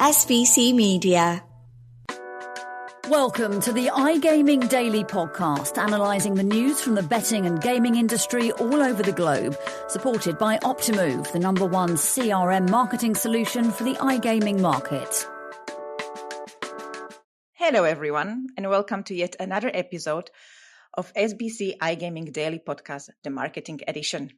SBC Media. Welcome to the iGaming Daily Podcast, analysing the news from the betting and gaming industry all over the globe, supported by Optimove, the #1 CRM marketing solution for the iGaming market. Hello everyone, and welcome to yet another episode of SBC iGaming Daily Podcast, the marketing edition.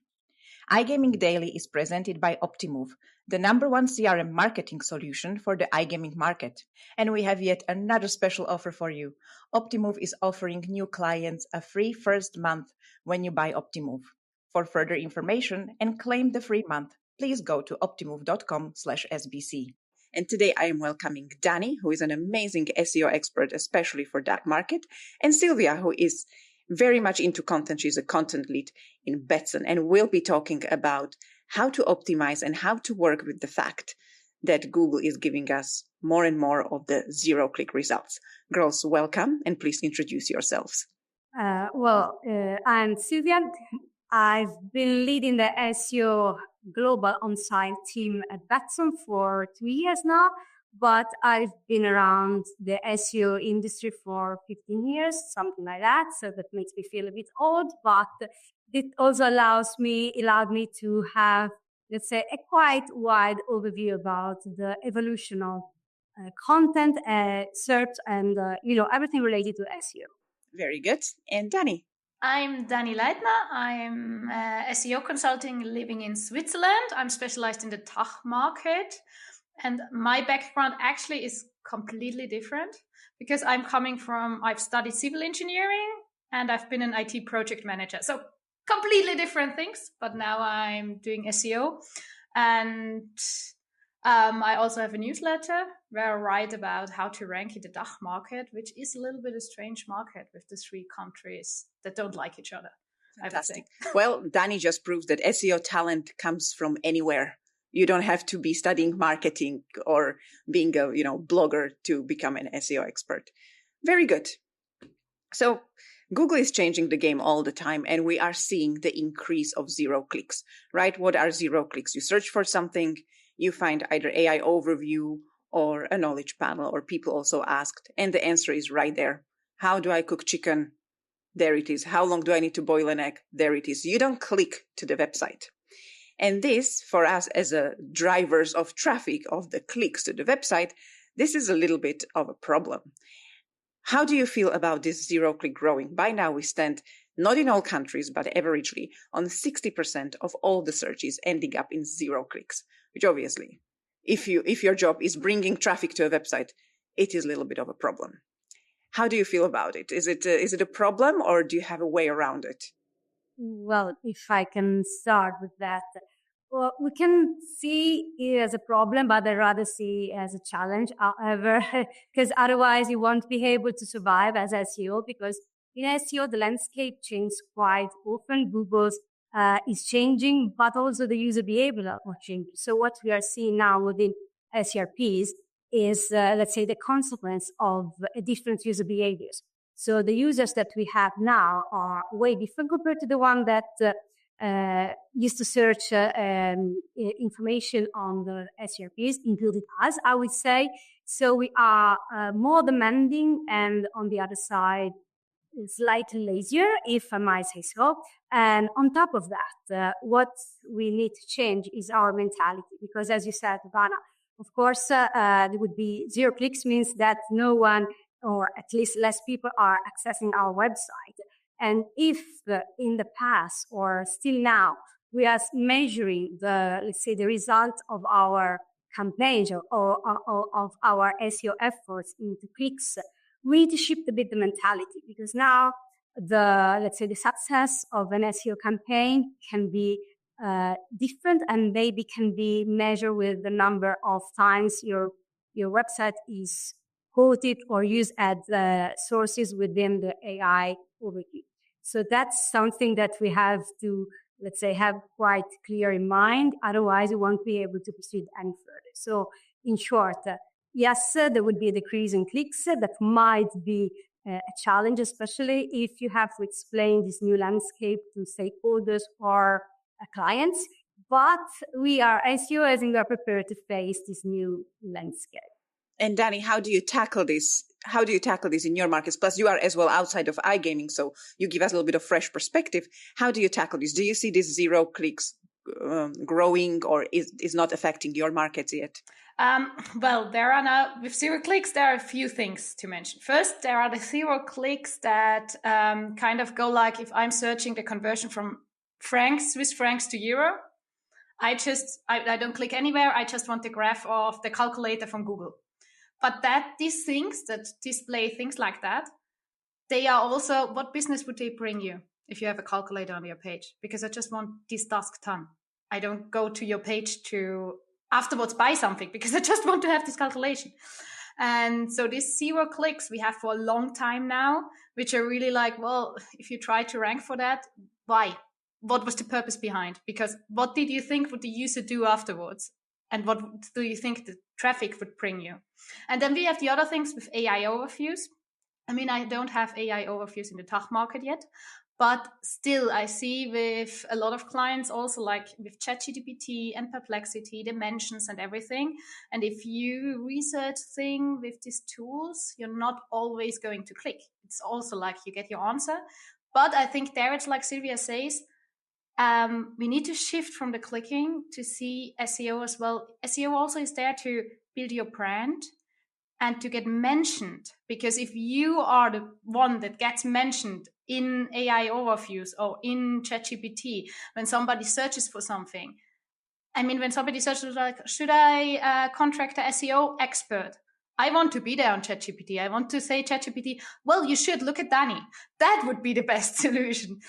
iGaming Daily is presented by Optimove, the #1 CRM marketing solution for the iGaming market. And we have yet another special offer for you. Optimove is offering new clients a free first month when you buy Optimove. For further information and claim the free month, please go to optimove.com/SBC. And today I am welcoming Dani, who is an amazing SEO expert, especially for that market, and Silvia, who is very much into content. She's a content lead in Betsson, and we'll be talking about how to optimize and how to work with the fact that Google is giving us more and more of the zero-click results. Girls, welcome, and please introduce yourselves. I'm Silvia. I've been leading the SEO global on-site team at Betsson for 2 years now, but I've been around the SEO industry for 15 years, something like that. So that makes me feel a bit old, but it also allowed me to have, let's say, a quite wide overview about the evolution of content, search, and everything related to SEO. Very good. And Dani? I'm Dani Leitner. I'm SEO consulting living in Switzerland. I'm specialized in the DACH market. And my background actually is completely different because I've studied civil engineering and I've been an IT project manager. So completely different things, but now I'm doing SEO. And I also have a newsletter where I write about how to rank in the DACH market, which is a little bit a strange market with the 3 countries that don't like each other. Fantastic. Well, Dani just proves that SEO talent comes from anywhere. You don't have to be studying marketing or being a blogger to become an SEO expert. Very good. So Google is changing the game all the time, and we are seeing the increase of zero clicks, right? What are zero clicks? You search for something, you find either AI overview or a knowledge panel, or people also asked, and the answer is right there. How do I cook chicken? There it is. How long do I need to boil an egg? There it is. You don't click to the website. And this, for us as drivers of traffic, of the clicks to the website, this is a little bit of a problem. How do you feel about this zero-click growing? By now, we stand, not in all countries, but averagely, on 60% of all the searches ending up in zero clicks, which obviously, if your job is bringing traffic to a website, it is a little bit of a problem. How do you feel about it? Is it a problem, or do you have a way around it? Well, if I can start with that. Well, we can see it as a problem, but I'd rather see it as a challenge. However, because otherwise you won't be able to survive as SEO, because in SEO, the landscape changes quite often. Google's is changing, but also the user behavior are changing. So what we are seeing now within SERPs is, let's say, the consequence of different user behaviors. So the users that we have now are way different compared to the one that used to search information on the SERPs, including us, I would say. So we are more demanding, and on the other side, slightly lazier, if I might say so. And on top of that, what we need to change is our mentality, because as you said, Ivana, of course, there would be zero clicks means that no one, or at least less people, are accessing our website. And if in the past or still now, we are measuring the result of our campaigns or of our SEO efforts into clicks, we need to shift a bit the mentality, because now the success of an SEO campaign can be different, and maybe can be measured with the number of times your website is quoted or used as sources within the AI overview. So that's something that we have to, have quite clear in mind. Otherwise, we won't be able to proceed any further. So in short, yes, there would be a decrease in clicks. That might be a challenge, especially if you have to explain this new landscape to stakeholders or clients. But we are, as SEOs, and we are prepared to face this new landscape. And Dani, how do you tackle this? How do you tackle this in your markets? Plus, you are as well outside of iGaming, so you give us a little bit of fresh perspective. How do you tackle this? Do you see this 0 clicks growing, or is not affecting your markets yet? Well, there are now, with 0 clicks, there are a few things to mention. First, there are the 0 clicks that kind of go like, if I'm searching the conversion from Swiss francs to euro, I don't click anywhere. I just want the graph of the calculator from Google. But these things that display things like that, they are also, what business would they bring you if you have a calculator on your page? Because I just want this task done. I don't go to your page to afterwards buy something, because I just want to have this calculation. And so these 0 clicks we have for a long time now, which are really like, well, if you try to rank for that, why? What was the purpose behind? Because what did you think would the user do afterwards? And what do you think the traffic would bring you? And then we have the other things with AI overviews. I mean, I don't have AI overviews in the TAG market yet, but still I see with a lot of clients also, like with ChatGPT and Perplexity, the mentions and everything. And if you research things with these tools, you're not always going to click. It's also like you get your answer. But I think there it's like Silvia says, we need to shift from the clicking to see SEO as well. SEO also is there to build your brand and to get mentioned, because if you are the one that gets mentioned in AI overviews or in ChatGPT, when somebody searches for something, I mean, when somebody searches like, should I contract an SEO expert? I want to be there on ChatGPT. I want to say ChatGPT, well, you should look at Dani. That would be the best solution.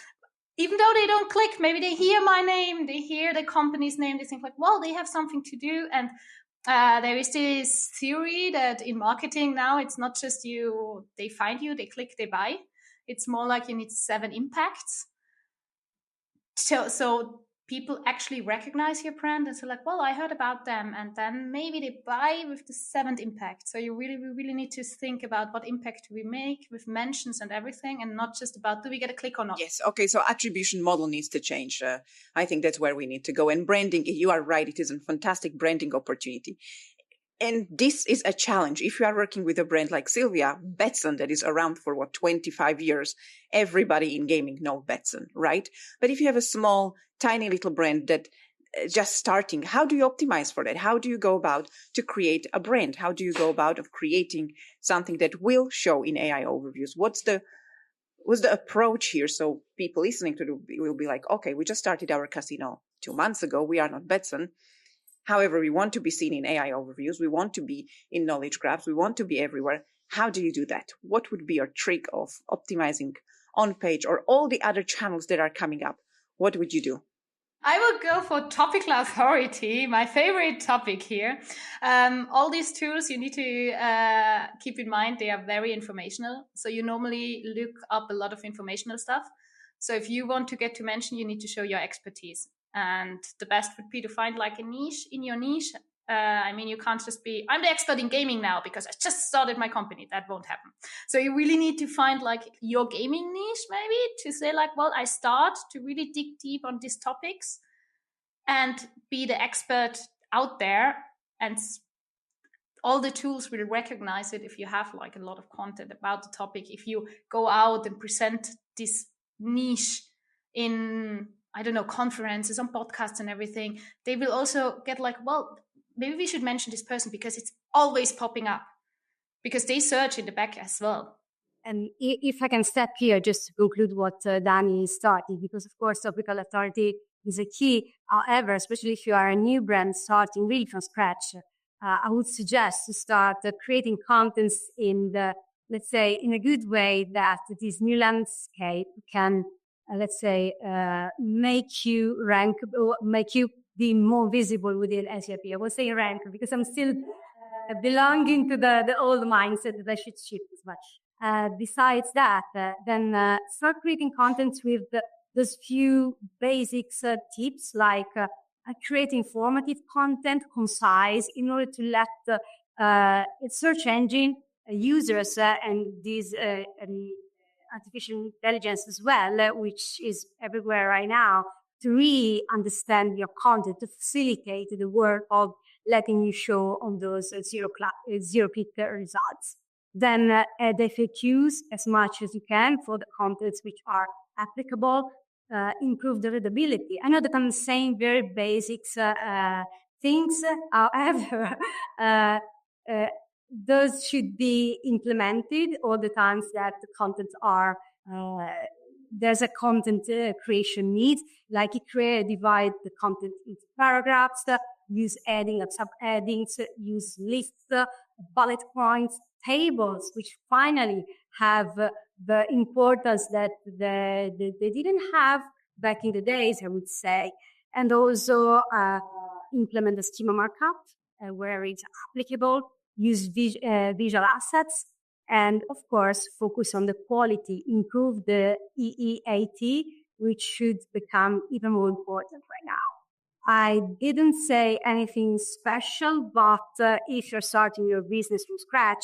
Even though they don't click, maybe they hear my name, they hear the company's name, they think like, well, they have something to do. And there is this theory that in marketing now, it's not just they find you, they click, they buy. It's more like you need 7 impacts. So people actually recognize your brand and say like, well, I heard about them. And then maybe they buy with the 7th impact. So we really need to think about what impact we make with mentions and everything, and not just about, do we get a click or not? Yes. Okay. So attribution model needs to change. I think that's where we need to go. And branding, you are right. It is a fantastic branding opportunity. And this is a challenge. If you are working with a brand like Silvia, Betsson, that is around for 25 years, everybody in gaming knows Betsson, right? But if you have a small, tiny little brand that just starting, how do you optimize for that? How do you go about to create a brand? How do you go about of creating something that will show in AI overviews? What's the approach here? So people listening to it will be like, okay, we just started our casino 2 months ago. We are not Betsson. However, we want to be seen in AI overviews. We want to be in knowledge graphs. We want to be everywhere. How do you do that? What would be your trick of optimizing on page or all the other channels that are coming up? What would you do? I will go for topical authority, my favorite topic here. All these tools, you need to keep in mind, they are very informational. So you normally look up a lot of informational stuff. So if you want to get to mention, you need to show your expertise. And the best would be to find like a niche in your niche. I mean, you can't just be, I'm the expert in gaming now because I just started my company. That won't happen. So you really need to find like your gaming niche, maybe, to say like, well, I start to really dig deep on these topics and be the expert out there. And all the tools will recognize it if you have like a lot of content about the topic. If you go out and present this niche in, I don't know, conferences, on podcasts and everything, they will also get like, well, maybe we should mention this person because it's always popping up, because they search in the back as well. And if I can step here just to conclude what Dani started, because of course topical authority is a key. However, especially if you are a new brand starting really from scratch, I would suggest to start creating contents in the, let's say, in a good way that this new landscape can, let's say, make you rank, or make you be more visible within SEO. I will say rank because I'm still belonging to the old mindset that I should shift as much. Besides that, then start creating content with those few basics tips, like creating informative content, concise, in order to let the search engine users and these artificial intelligence as well, which is everywhere right now, really understand your content to facilitate the work of letting you show on those zero-click results. Then add FAQs as much as you can for the contents which are applicable, improve the readability. I know that I'm saying very basics things, however, those should be implemented all the times that the contents are there's a content creation need, like divide the content into paragraphs, use adding and sub-addings, use lists, bullet points, tables, which finally have the importance that they didn't have back in the days, I would say. And also implement the schema markup where it's applicable, use visual assets, and of course, focus on the quality, improve the EEAT, which should become even more important right now. I didn't say anything special, but if you're starting your business from scratch,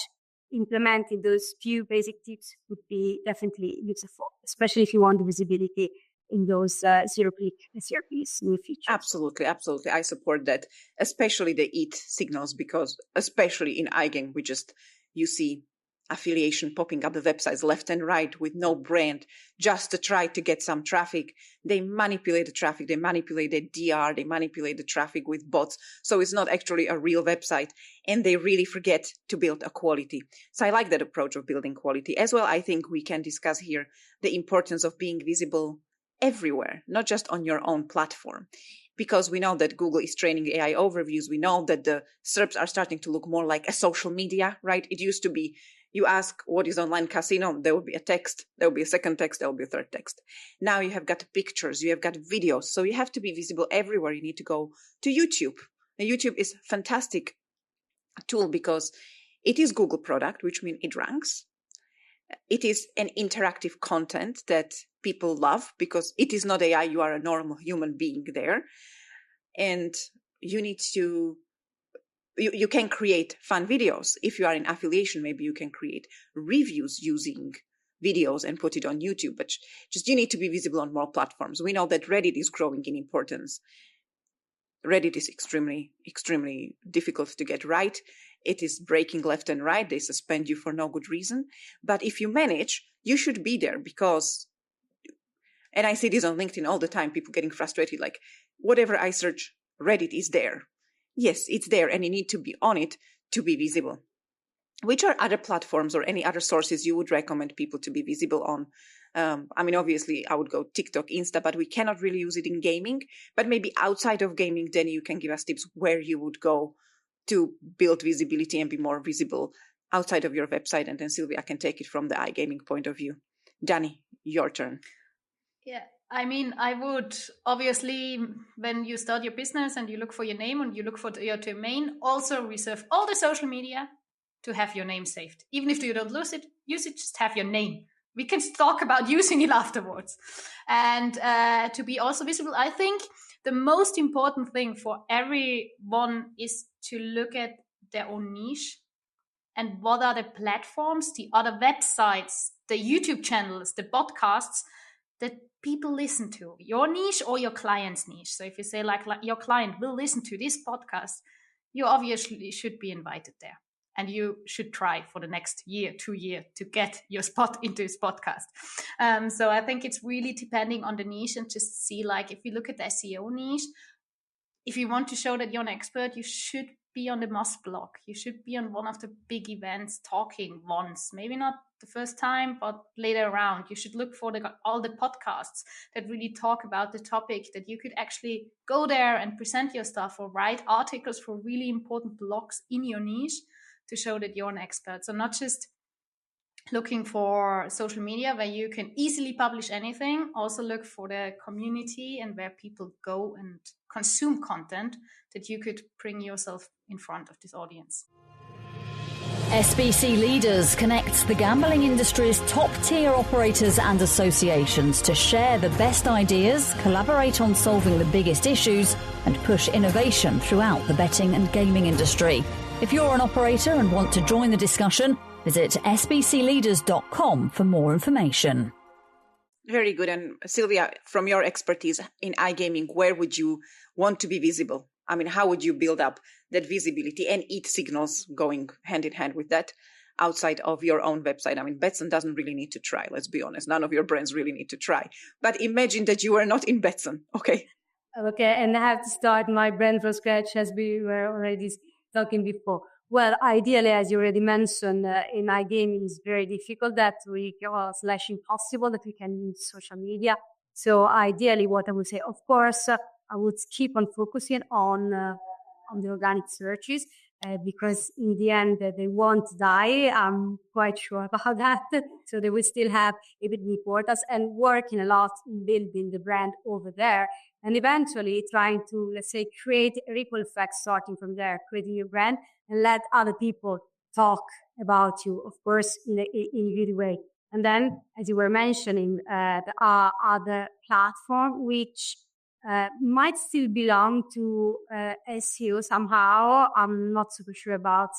implementing those few basic tips would be definitely useful, especially if you want the visibility in those zero-click SERPs in the future. Absolutely, absolutely. I support that, especially the EAT signals, because especially in iGaming, you see affiliation popping up the websites left and right with no brand, just to try to get some traffic. They manipulate the traffic, they manipulate the DR, they manipulate the traffic with bots. So it's not actually a real website, and they really forget to build a quality. So I like that approach of building quality. As well, I think we can discuss here the importance of being visible everywhere, not just on your own platform. Because we know that Google is training AI overviews. We know that the SERPs are starting to look more like a social media, right? It used to be, you ask what is online casino, there will be a text, there will be a second text, there will be a third text. Now you have got pictures, you have got videos, so you have to be visible everywhere. You need to go to YouTube. And YouTube is a fantastic tool because it is Google product, which means it ranks. It is an interactive content that people love because it is not AI, you are a normal human being there. And you need to you can create fun videos. If you are in affiliation, maybe you can create reviews using videos and put it on YouTube. But just you need to be visible on more platforms. We know that Reddit is growing in importance. Reddit is extremely, extremely difficult to get right. It is breaking left and right. They suspend you for no good reason. But if you manage, you should be there because, and I see this on LinkedIn all the time, people getting frustrated, like whatever I search, Reddit is there. Yes, it's there, and you need to be on it to be visible. Which are other platforms or any other sources you would recommend people to be visible on? Obviously, I would go TikTok, Insta, but we cannot really use it in gaming. But maybe outside of gaming, then you can give us tips where you would go to build visibility and be more visible outside of your website. And then Silvia can take it from the iGaming point of view. Dani, your turn. Yeah. I would obviously, when you start your business and you look for your name and you look for your domain, also reserve all the social media to have your name saved. Even if you don't use it, just have your name. We can talk about using it afterwards. And to be also visible, I think the most important thing for everyone is to look at their own niche and what are the platforms, the other websites, the YouTube channels, the podcasts that people listen to, your niche or your client's niche. So if you say like your client will listen to this podcast, you obviously should be invited there. And you should try for the next year, 2 years to get your spot into his podcast. So I think it's really depending on the niche and just see, like, if you look at the SEO niche, if you want to show that you're an expert, you should be on the must blog. You should be on one of the big events talking once, maybe not the first time, but later around. You should look for all the podcasts that really talk about the topic, that you could actually go there and present your stuff or write articles for really important blogs in your niche to show that you're an expert. So not just looking for social media where you can easily publish anything, also look for the community and where people go and consume content that you could bring yourself in front of this audience. SBC Leaders connects the gambling industry's top-tier operators and associations to share the best ideas, collaborate on solving the biggest issues, and push innovation throughout the betting and gaming industry. If you're an operator and want to join the discussion, visit sbcleaders.com for more information. Very good. And Silvia, from your expertise in iGaming, where would you want to be visible? I mean, how would you build up that visibility and EAT signals going hand in hand with that outside of your own website? I mean, Betsson doesn't really need to try. Let's be honest. None of your brands really need to try. But imagine that you are not in Betsson. Okay. Okay, and I have to start my brand from scratch as we were already talking before. Well, ideally, as you already mentioned, in iGaming it's very difficult that we / impossible that we can use social media. So ideally, what I would say, of course, I would keep on focusing on the organic searches because in the end they won't die. I'm quite sure about that. So they will still have a bit of portals and working a lot in building the brand over there. And eventually trying to, let's say, create a ripple effect starting from there, creating your brand and let other people talk about you, of course, in a good way. And then, as you were mentioning, there are other platforms which might still belong to SEO somehow. I'm not super sure about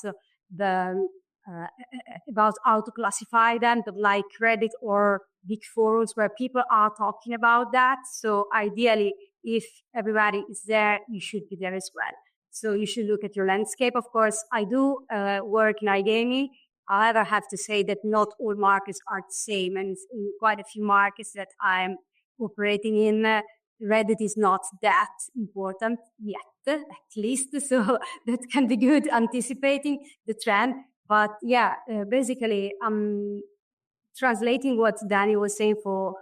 about how to classify them, but like Reddit or big forums where people are talking about that. So ideally, if everybody is there, you should be there as well. So you should look at your landscape. Of course, I do work in iGaming. However, I have to say that not all markets are the same. And in quite a few markets that I'm operating in, Reddit is not that important yet, at least. So that can be good, anticipating the trend. But yeah, basically, I'm translating what Dani was saying for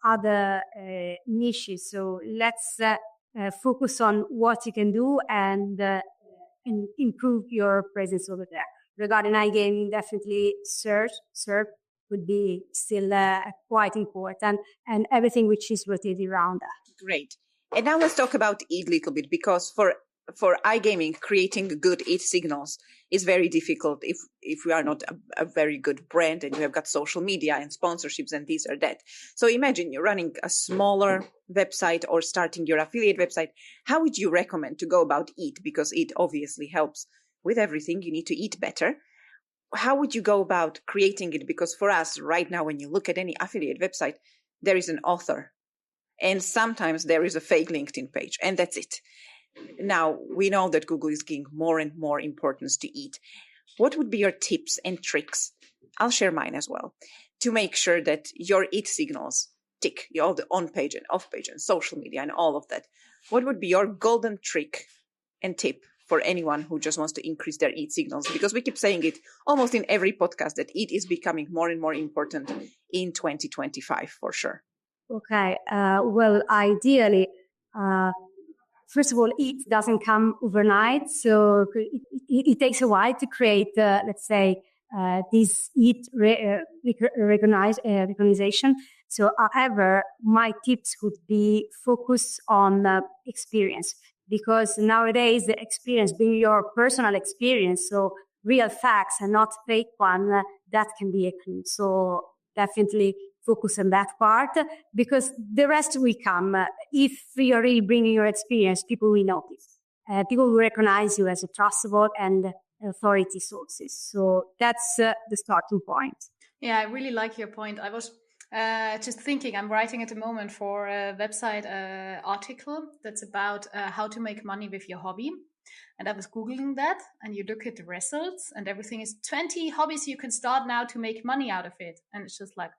other niches. So let's focus on what you can do and improve your presence over there. Regarding iGaming, definitely SERP would be still quite important, and everything which is rotated around that. Great. And now let's talk about EAT a little bit, because for iGaming, creating good EAT signals is very difficult if we are not a very good brand and you have got social media and sponsorships and this or that. So imagine you're running a smaller website or starting your affiliate website. How would you recommend to go about EAT? Because it obviously helps with everything. You need to eat better. How would you go about creating it? Because for us right now, when you look at any affiliate website, there is an author. And sometimes there is a fake LinkedIn page, and that's it. Now, we know that Google is giving more and more importance to EAT. What would be your tips and tricks? I'll share mine as well, to make sure that your EAT signals tick, all the on-page and off-page and social media and all of that. What would be your golden trick and tip for anyone who just wants to increase their EAT signals? Because we keep saying it almost in every podcast that EAT is becoming more and more important in 2025 for sure. Okay. Well, ideally, first of all, EAT doesn't come overnight. So it takes a while to create, let's say, this EAT recognition. So, however, my tips would be focus on experience, because nowadays the experience, being your personal experience, so real facts and not fake one, that can be a clue. So definitely focus on that part, because the rest will come. If you're really bringing your experience, people will notice. People will recognize you as a trustable and authority sources. So that's the starting point. Yeah, I really like your point. I was just thinking, I'm writing at the moment for a website article that's about how to make money with your hobby. And I was Googling that, and you look at the results, and everything is 20 hobbies you can start now to make money out of it. And it's just like,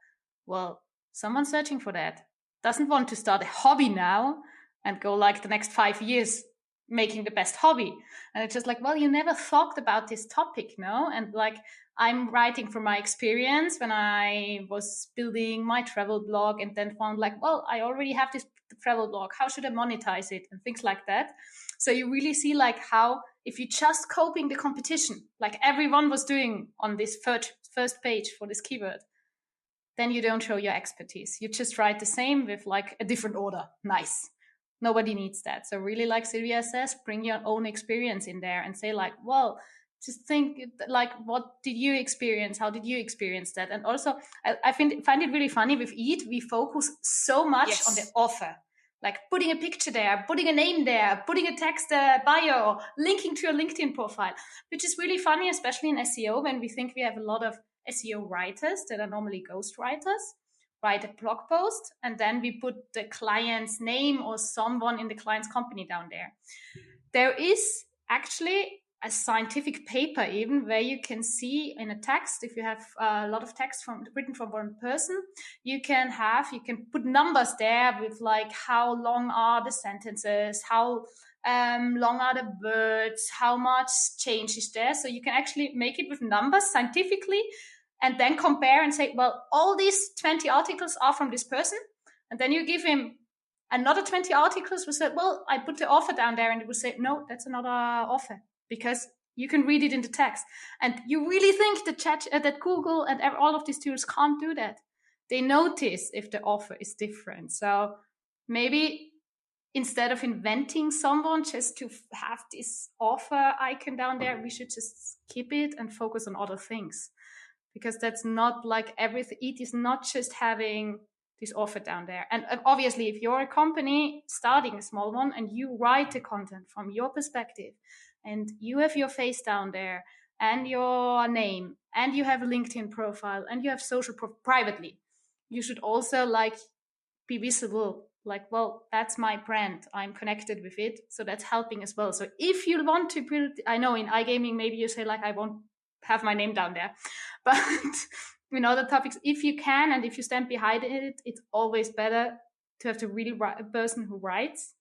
well, someone searching for that doesn't want to start a hobby now and go like the next 5 years making the best hobby. And it's just like, well, you never thought about this topic, no? And like, I'm writing from my experience when I was building my travel blog, and then found like, well, I already have this travel blog. How should I monetize it? And things like that. So you really see like how, if you just copying the competition, like everyone was doing on this first page for this keyword, then you don't show your expertise. You just write the same with like a different order. Nice. Nobody needs that. So really, like Silvia says, bring your own experience in there and say like, well, just think like, what did you experience? How did you experience that? And also, I find it really funny with EAT, we focus so much on the author, like putting a picture there, putting a name there, putting a text bio, linking to your LinkedIn profile, which is really funny, especially in SEO, when we think we have a lot of SEO writers that are normally ghostwriters. write a blog post, and then we put the client's name or someone in the client's company down there. There is actually a scientific paper even where you can see in a text, if you have a lot of text written from one person, you can put numbers there with like how long are the sentences, how long are the words, how much change is there. So you can actually make it with numbers scientifically and then compare and say, well, all these 20 articles are from this person. And then you give him another 20 articles. We said, well, I put the offer down there, and it will say, no, that's another offer, because you can read it in the text. And you really think that Google and all of these tools can't do that. They notice if the offer is different. So maybe instead of inventing someone just to have this offer icon down there, we should just skip it and focus on other things. Because that's not like everything. It is not just having this offer down there. And obviously, if you're a company starting a small one and you write the content from your perspective and you have your face down there and your name and you have a LinkedIn profile and you have social privately, you should also like be visible. Like, well, that's my brand. I'm connected with it. So that's helping as well. So if you want to build, I know in iGaming, maybe you say like, I won't have my name down there, but in other topics, if you can, and if you stand behind it, it's always better to have to really write a person who writes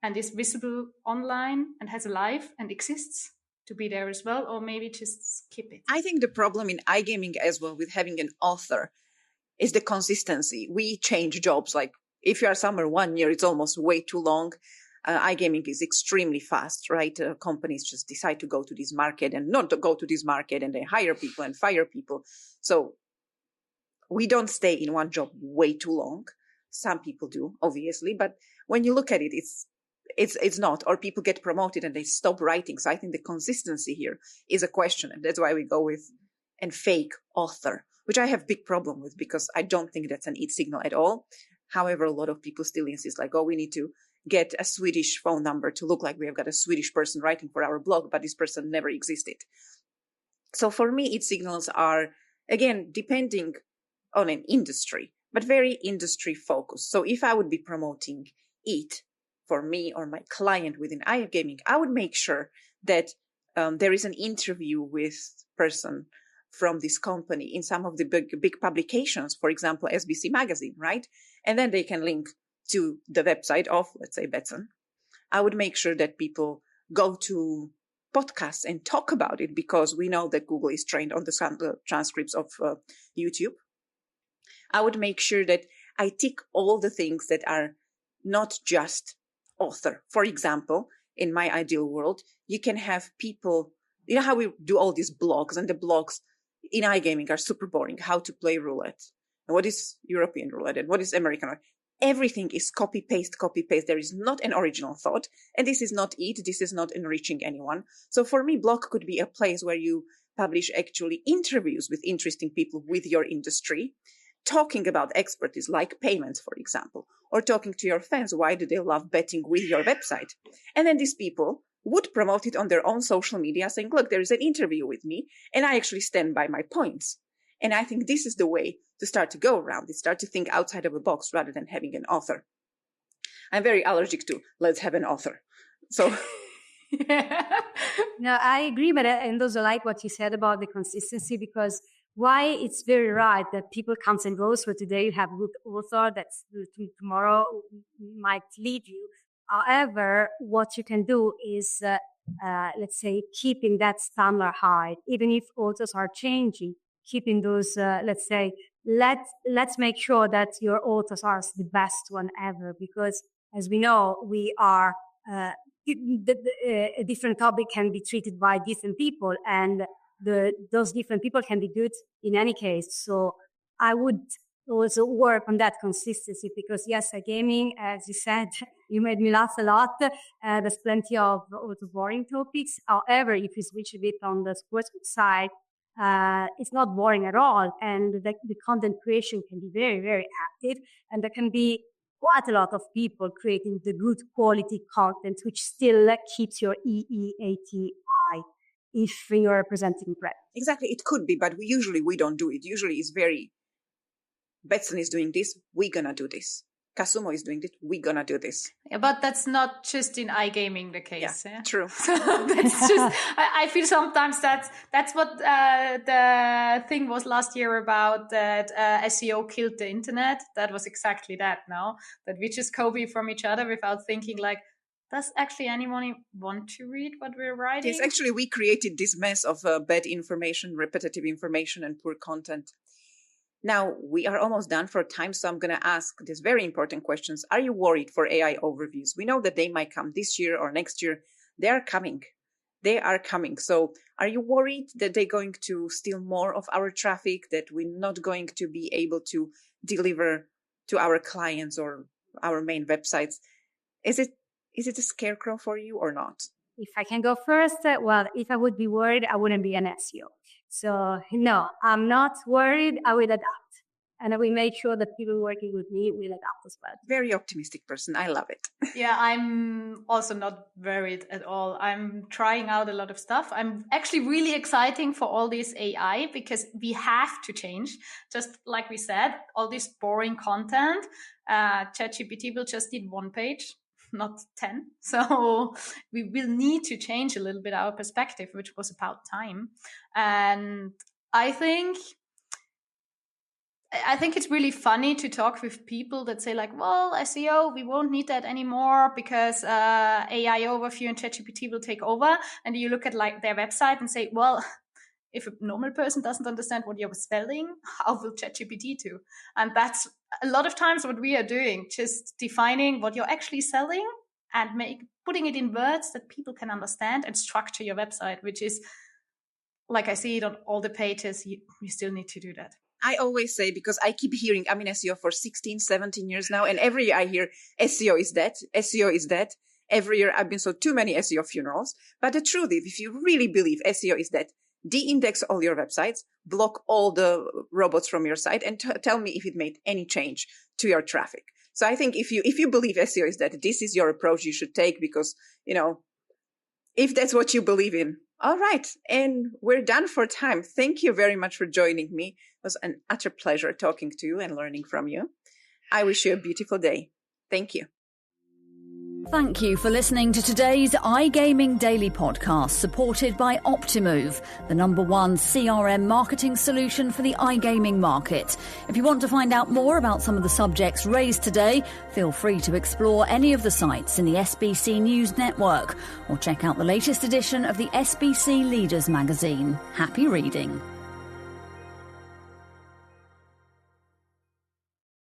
and is visible online and has a life and exists to be there as well, or maybe just skip it. I think the problem in iGaming as well with having an author is the consistency. We change jobs. Like if you are somewhere 1 year, it's almost way too long. iGaming is extremely fast, right? Companies just decide to go to this market and not to go to this market, and they hire people and fire people. So we don't stay in one job way too long. Some people do, obviously, but when you look at it, it's not. Or people get promoted and they stop writing. So I think the consistency here is a question, and that's why we go with a fake author, which I have big problem with, because I don't think that's an EAT signal at all. However, a lot of people still insist like, oh, we need to get a Swedish phone number to look like we have got a Swedish person writing for our blog, but this person never existed. So for me, EAT signals are, again, depending on an industry, but very industry focused. So if I would be promoting EAT for me or my client within iGaming, I would make sure that there is an interview with person from this company in some of the big publications, for example, SBC magazine, right? And then they can link to the website of, let's say, Betsson. I would make sure that people go to podcasts and talk about it, because we know that Google is trained on the transcripts of YouTube. I would make sure that I tick all the things that are not just author. For example, in my ideal world, you can have people, you know how we do all these blogs, and the blogs in iGaming are super boring. How to play roulette, and what is European roulette, and what is American roulette. Everything is copy paste. There is not an original thought. And this is not it. This is not enriching anyone. So for me, blog could be a place where you publish actually interviews with interesting people with your industry, talking about expertise like payments, for example, or talking to your fans. Why do they love betting with your website? And then these people would promote it on their own social media saying, look, there is an interview with me and I actually stand by my points. And I think this is the way to start to go around it, start to think outside of a box rather than having an author. I'm very allergic to let's have an author. So No, I agree, but I also like what you said about the consistency, because why it's very right that people comes and goes. So today you have a good author that's tomorrow might lead you. However, what you can do is, let's say, keeping that standard high, even if authors are changing, keeping those, let's say, let's make sure that your authors are the best one ever, because as we know, we are, a different topic can be treated by different people, and those different people can be good in any case. So I would also work on that consistency, because yes, iGaming, as you said, you made me laugh a lot. There's plenty of also boring topics. However, if you switch a bit on the sports side, it's not boring at all. And the content creation can be very, very active. And there can be quite a lot of people creating the good quality content, which still keeps your EEAT high if you're presenting brand. Exactly. It could be, but we don't do it. Usually it's very Betsson is doing this, we're going to do this. Casumo is doing this, we're going to do this. Yeah, but that's not just in iGaming the case. Yeah, true. That's just, I feel sometimes that's what the thing was last year about that SEO killed the internet. That was exactly that now, that we just copy from each other without thinking like, does actually anyone want to read what we're writing? Yes, actually, we created this mess of bad information, repetitive information, and poor content. Now, we are almost done for time, so I'm going to ask these very important questions. Are you worried for AI overviews? We know that they might come this year or next year. They are coming. They are coming. So are you worried that they're going to steal more of our traffic, that we're not going to be able to deliver to our clients or our main websites? Is it a scarecrow for you or not? If I can go first, well, if I would be worried, I wouldn't be an SEO. So no, I'm not worried. I will adapt. And I will make sure that people working with me will adapt as well. Very optimistic person. I love it. Yeah, I'm also not worried at all. I'm trying out a lot of stuff. I'm actually really exciting for all this AI because we have to change. Just like we said, all this boring content, ChatGPT will just need 1 page, not 10. So we will need to change a little bit our perspective, which was about time. And I think it's really funny to talk with people that say like, well, SEO, we won't need that anymore because AI overview and ChatGPT will take over. And you look at like their website and say, well, if a normal person doesn't understand what you're spelling, how will ChatGPT do? And that's a lot of times what we are doing, just defining what you're actually selling and putting it in words that people can understand and structure your website, which is, like I see it on all the pages, you still need to do that. I always say, because I keep hearing, I'm in SEO for 16, 17 years now, and every year I hear SEO is dead, SEO is dead. Every year I've been to too many SEO funerals. But the truth is, if you really believe SEO is dead, de-index all your websites, block all the robots from your site, and tell me if it made any change to your traffic. So I think if you believe SEO is dead, this is your approach you should take, because, if that's what you believe in. All right. And we're done for time. Thank you very much for joining me. It was an utter pleasure talking to you and learning from you. I wish you a beautiful day. Thank you. Thank you for listening to today's iGaming Daily Podcast, supported by Optimove, the #1 CRM marketing solution for the iGaming market. If you want to find out more about some of the subjects raised today, feel free to explore any of the sites in the SBC News Network or check out the latest edition of the SBC Leaders magazine. Happy reading.